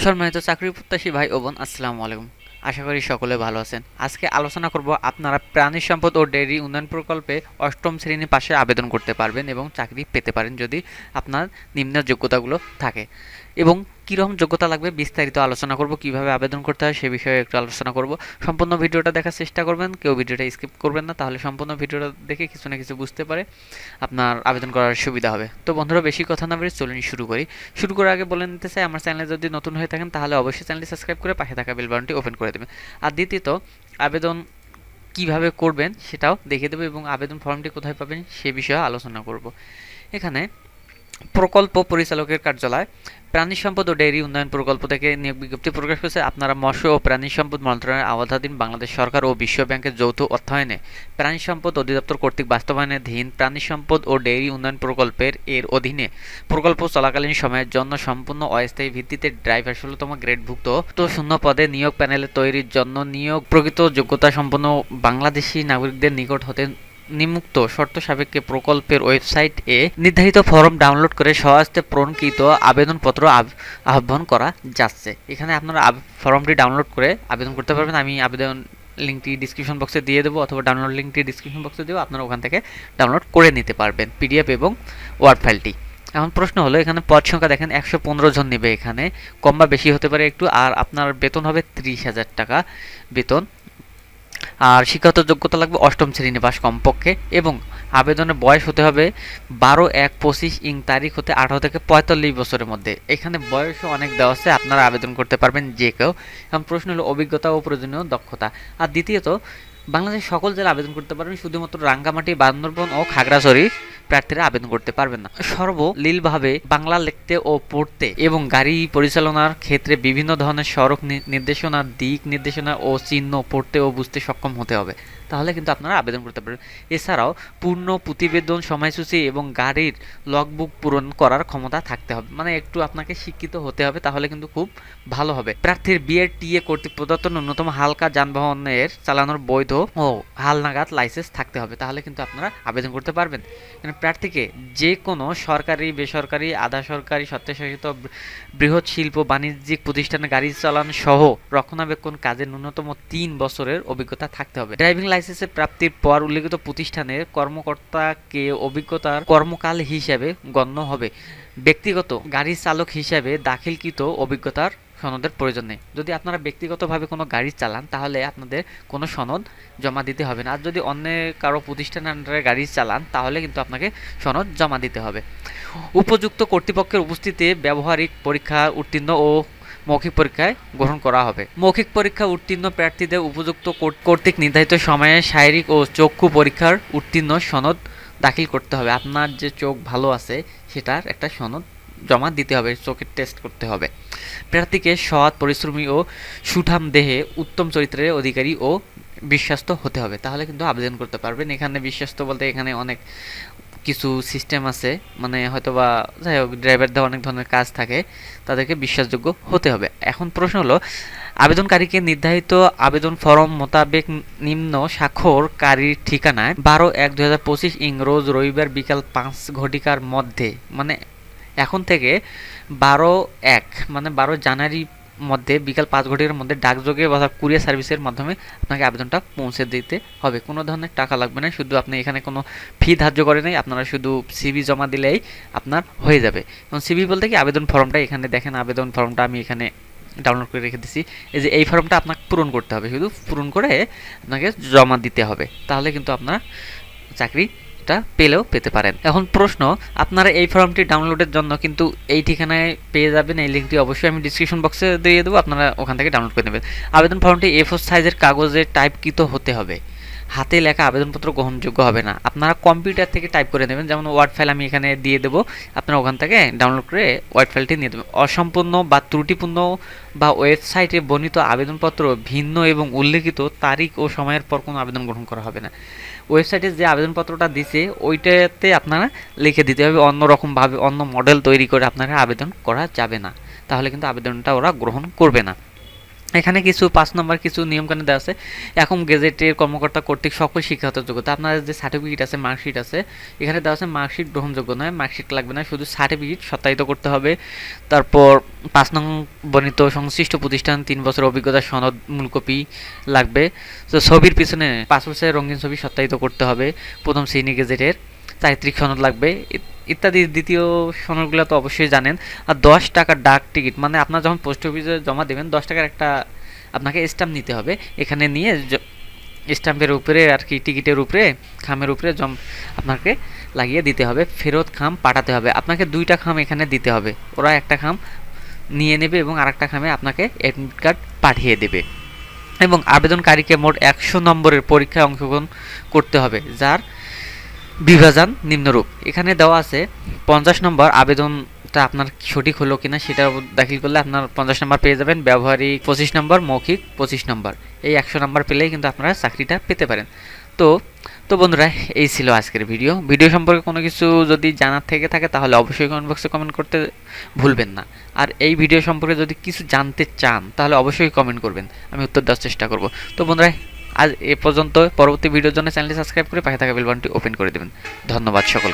সম্মানিত চাকরি প্রত্যাশী ভাই ও বোন, আসসালামু আলাইকুম। আশা করি সকলে ভালো আছেন। আজকে আলোচনা করব আপনারা প্রাণী সম্পদ ও ডেইরি উন্নয়ন প্রকল্পে অষ্টম শ্রেণী পাশে আবেদন করতে পারবেন এবং চাকরি পেতে পারেন যদি আপনার নিম্ন যোগ্যতাগুলো থাকে। এবং কীরকম যোগ্যতা লাগবে বিস্তারিত আলোচনা করব, কিভাবে আবেদন করতে হয় সে বিষয়ে একটু আলোচনা করব। সম্পূর্ণ ভিডিওটা দেখার চেষ্টা করবেন, কেউ ভিডিওটা স্কিপ করবেন না, তাহলে সম্পূর্ণ ভিডিওটা দেখে কিছু না কিছু বুঝতে পারে আপনার আবেদন করার সুবিধা হবে। তো বন্ধুরা, বেশি কথা না বলে চলুন শুরু করি। শুরু করার আগে বলে নিতে চাই, আমার চ্যানেলে যদি নতুন হয়ে থাকেন তাহলে অবশ্যই চ্যানেলটি সাবস্ক্রাইব করে পাশে থাকা বেল বাটনটি ওপেন করে দেবেন। আর দ্বিতীয়ত, আবেদন কিভাবে করবেন সেটাও দেখিয়ে দেবো এবং আবেদন ফর্মটি কোথায় পাবেন সে বিষয়ে আলোচনা করব। এখানে প্রকল্প পরিচালকের কার্যালয় প্রাণী সম্পদ ও ডেইরি উন্নয়ন প্রকল্প থেকে নিয়োগ বিজ্ঞপ্তি প্রকাশ করেছে। আপনারা মৎস্য ও প্রাণী সম্পদ মন্ত্রণালয়ের আওতাধীন বাংলাদেশ সরকার ও বিশ্ব ব্যাংকের যৌথ অর্থায়নে প্রাণী সম্পদ অধিদপ্তর কর্তৃক বাস্তবায়নাধীন প্রাণী সম্পদ ও ডেইরি উন্নয়ন প্রকল্পের অধীনে প্রকল্প চলাকালীন সময়ের জন্য সম্পূর্ণ অস্থায়ী ভিত্তিতে ড্রাইভার ১৬তম গ্রেডভুক্ত শূন্য পদে নিয়োগ প্যানেলে তৈরির জন্য নিয়োগ প্রকৃত যোগ্যতা সম্পন্ন বাংলাদেশি নাগরিকদের নিকট হতে নিম্নোক্ত শর্ত সাপেক্ষে প্রকল্পের ওয়েবসাইট এ নির্ধারিত ফর্ম ডাউনলোড করে সহজে পূরণকৃত আবেদনপত্র আহ্বান করা যাচ্ছে। এখানে আপনারা ফর্মটি ডাউনলোড করে আবেদন করতে পারবেন। আমি আবেদন লিঙ্কটি ডিসক্রিপশন বক্সে দিয়ে দেবো অথবা ডাউনলোড লিঙ্কটি ডিসক্রিপশন বক্সে দেবো, আপনারা ওখান থেকে ডাউনলোড করে নিতে পারবেন পিডিএফ এবং ওয়ার্ড ফাইলটি। এখন প্রশ্ন হলো, এখানে পদ সংখ্যা দেখেন ১১৫ জন নেবে, এখানে কম বা বেশি হতে পারে একটু। আর আপনার বেতন হবে ৩০,০০০ টাকা বেতন। আর শিক্ষাগত যোগ্যতা লাগবে অষ্টম শ্রেণী পাস কমপক্ষে এবং আবেদনের বয়স হতে হবে ১২/১/২৫ তারিখ হতে ১৮ থেকে ৪৫ বছরের মধ্যে। এখানে বয়সও অনেক দেওয়া আছে, আপনারা আবেদন করতে পারবেন যে কেউ। এখন প্রশ্ন হলো অভিজ্ঞতা ও প্রয়োজনীয় দক্ষতা। আর দ্বিতীয়ত, বাংলাদেশের সকল জেলা আবেদন করতে পারবেন, শুধুমাত্র রাঙ্গামাটি, বান্দরবান ও খাগড়াছড়ি প্রার্থীরা আবেদন করতে পারবেন না। সর্বলীলভাবে বাংলা লিখতে ও পড়তে এবং গাড়ি পরিচালনার ক্ষেত্রে বিভিন্ন ধরনের সড়ক নির্দেশনা, দিক নির্দেশনা ও চিহ্ন পড়তে ও বুঝতে সক্ষম হতে হবে, তাহলে কিন্তু আপনারা আবেদন করতে পারবেন। এছাড়াও পূর্ণ প্রতিবেদন, সময়সূচি এবং গাড়ির লগবুক পূরণ করার ক্ষমতা থাকতে হবে, মানে একটু আপনাকে শিক্ষিত হতে হবে, তাহলে কিন্তু খুব ভালো হবে। প্রার্থীর বিআরটিএ কর্তৃক প্রদত্ত ন্যূনতম হালকা যানবাহনের চালানোর বৈধ ও হালনাগাদ লাইসেন্স থাকতে হবে, তাহলে কিন্তু আপনারা আবেদন করতে পারবেন। প্রার্থীকে যে কোনো সরকারি, বেসরকারি, আধা সরকারি, স্বায়ত্তশাসিত বৃহৎ শিল্প বাণিজ্যিক প্রতিষ্ঠানে গাড়ি চালানো সহ রক্ষণাবেক্ষণ কাজে ন্যূনতম ৩ বছরের অভিজ্ঞতা থাকতে হবে। ড্রাইভিং লাইসেন্সের প্রাপ্তির পর উল্লেখিত প্রতিষ্ঠানের কর্মকর্তাকে অভিজ্ঞতার কর্মকাল হিসেবে গণ্য হবে। ব্যক্তিগত গাড়ি চালক হিসেবে দাখিলকৃত অভিজ্ঞতার সনদের প্রয়োজন নেই। যদি আপনারা ব্যক্তিগতভাবে কোনো গাড়ি চালান তাহলে আপনাদের কোনো সনদ জমা দিতে হবে না। আর যদি অন্য কারো প্রতিষ্ঠানের আন্ডারে গাড়ি চালান তাহলে কিন্তু আপনাকে সনদ জমা দিতে হবে। উপযুক্ত কর্তৃপক্ষের উপস্থিতিতে ব্যবহারিক পরীক্ষা উত্তীর্ণ ও মৌখিক পরীক্ষায় গ্রহণ করা হবে। মৌখিক পরীক্ষা উত্তীর্ণ প্রার্থীদের উপযুক্ত কর্তৃক নির্ধারিত সময়ে শারীরিক ও চক্ষু পরীক্ষার উত্তীর্ণ সনদ দাখিল করতে হবে। আপনার যে চোখ ভালো আছে সেটার একটা সনদ জমা দিতে হবে, চোখের টেস্ট করতে হবে। প্রার্থীকে সৎ, পরিশ্রমী ও সুঠাম দেহে, উত্তম চরিত্রের অধিকারী ও বিশ্বস্ত হতে হবে, তাহলে কিন্তু আবেদন করতে পারবেন। এখানে বিশ্বস্ত বলতে এখানে অনেক কিছু সিস্টেম আছে, মানে হয়তোবা যাই হোক ড্রাইভারদের অনেক ধরনের কাজ থাকে, তাদেরকে বিশ্বাসযোগ্য হতে হবে। এখন প্রশ্ন হলো, আবেদনকারীকে নির্ধারিত আবেদন ফরম মোতাবেক নিম্ন স্বাক্ষরকারীর ঠিকানায় ১২/১/২০২৫ রোজ রবিবার বিকাল ৫ ঘটিকার মধ্যে, মানে এখন থেকে ১২/১ মানে ১২ জানুয়ারি মধ্যে বিকাল ৫ ঘটিকার মধ্যে ডাকযোগে বা কুরিয়ার সার্ভিসের মাধ্যমে আপনাকে আবেদনটা পৌঁছে দিতে হবে। কোনো ধরনের টাকা লাগবে না, শুধু আপনি এখানে কোনো ফি ধার্য করে নেই, আপনারা শুধু সিভি জমা দিলেই আপনার হয়ে যাবে। এবং সিভি বলতে কি, আবেদন ফর্মটা এখানে দেখেন, আবেদন ফর্মটা আমি এখানে ডাউনলোড করে রেখে দিচ্ছি। এই যে এই ফর্মটা আপনাকে পূরণ করতে হবে, শুধু পূরণ করে আপনাকে জমা দিতে হবে, তাহলে কিন্তু আপনার চাকরি পেলেও পেতে পারেন। এখন প্রশ্ন, আপনারা এই ফর্মটি ডাউনলোডের জন্য কিন্তু এই ঠিকানায় পেয়ে যাবেন, এই লিঙ্কটি অবশ্যই আমি ডিসক্রিপশন বক্সে দিয়ে দেবো, আপনারা ওখান থেকে ডাউনলোড করে নেবেন। আবেদন ফর্মটি A4 সাইজের কাগজে টাইপকৃত হতে হবে, হাতে লেখা আবেদনপত্র গ্রহণযোগ্য হবে না। আপনারা কম্পিউটার থেকে টাইপ করে নেবেন, যেমন ওয়ার্ড ফাইল আমি এখানে দিয়ে দেবো, আপনারা ওখান থেকে ডাউনলোড করে ওয়ার্ড ফাইলটি নিয়ে দেবেন। অসম্পূর্ণ বা ত্রুটিপূর্ণ বা ওয়েবসাইটে বর্ণিত আবেদনপত্র ভিন্ন এবং উল্লেখিত তারিখ ও সময়ের পর কোনো আবেদন গ্রহণ করা হবে না। ওয়েবসাইটে যে আবেদনপত্রটা দিছে ওইটাতে আপনারা লিখে দিতে হবে, অন্য রকমভাবে অন্য মডেল তৈরি করে আপনারা আবেদন করা যাবে না, তাহলে কিন্তু আবেদনটা ওরা গ্রহণ করবে না। এখানে কিছু 5 নম্বর কিছু নিয়মকানুন দেওয়া আছে। এখন গেজেটের কর্মকর্তা কর্তৃক সকল শিক্ষাগত যোগ্যতা, আপনার যে সার্টিফিকেট আছে, মার্কশিট আছে, এখানে দেওয়া আছে মার্কশিট গ্রহণযোগ্য নয়, মার্কশিট লাগবে না, শুধু সার্টিফিকেট সত্যায়িত করতে হবে। তারপর 5 নং বর্ণিত সংশ্লিষ্ট প্রতিষ্ঠান 3 বছর অভিজ্ঞতা সনদ মূল কপি লাগবে। তো ছবির পিছনে পাসপোর্ট সাইজের রঙিন ছবি সত্যায়িত করতে হবে। প্রথম শ্রেণী গেজেটের চারিত্রিক সনদ লাগবে ইত্যাদি। দ্বিতীয় সনদগুলো তো অবশ্যই জানেন। আর 10 টাকা ডাক টিকিট, মানে আপনার যখন পোস্ট অফিসে জমা দেবেন 10 টাকার একটা আপনাকে স্ট্যাম্প নিতে হবে। এখানে নিয়ে স্ট্যাম্পের উপরে আর কি টিকিটের উপরে খামের উপরে আপনাকে লাগিয়ে দিতে হবে। ফেরত খাম পাঠাতে হবে, আপনাকে 2টা খাম এখানে দিতে হবে। ওরা একটা খাম নিয়ে নেবে এবং আরেকটা খামে আপনাকে অ্যাডমিট কার্ড পাঠিয়ে দেবে। এবং আবেদনকারীকে মোট 100 নম্বরের পরীক্ষায় অংশগ্রহণ করতে হবে, যার বিভাজন নিম্নরূপ। এখানে দেওয়া আছে 50 নম্বর। আবেদনটা আপনার সঠিক হলো কিনা সেটা দাখিল করলে আপনার 50 নম্বর পেয়ে যাবেন। ব্যবহারিক 25 নম্বর, মৌখিক 25 নম্বর। এই 100 নম্বর পেলেই কিন্তু আপনারা চাকরিটা পেতে পারেন। তো তো বন্ধুরা, এই ছিল আজকের ভিডিও সম্পর্কে কোনো কিছু যদি জানার থেকে থাকে তাহলে অবশ্যই কমেন্ট বক্সে কমেন্ট করতে ভুলবেন না। আর এই ভিডিও সম্পর্কে যদি কিছু জানতে চান তাহলে অবশ্যই কমেন্ট করবেন, আমি উত্তর দেওয়ার চেষ্টা করব। তো বন্ধুরা, আজ এ পর্যন্ত। পরবর্তী ভিডিওর জন্য চ্যানেলটি সাবস্ক্রাইব করে পাশে থাকা বেল বাটনটি ওপেন করে দেবেন। ধন্যবাদ সকলকে।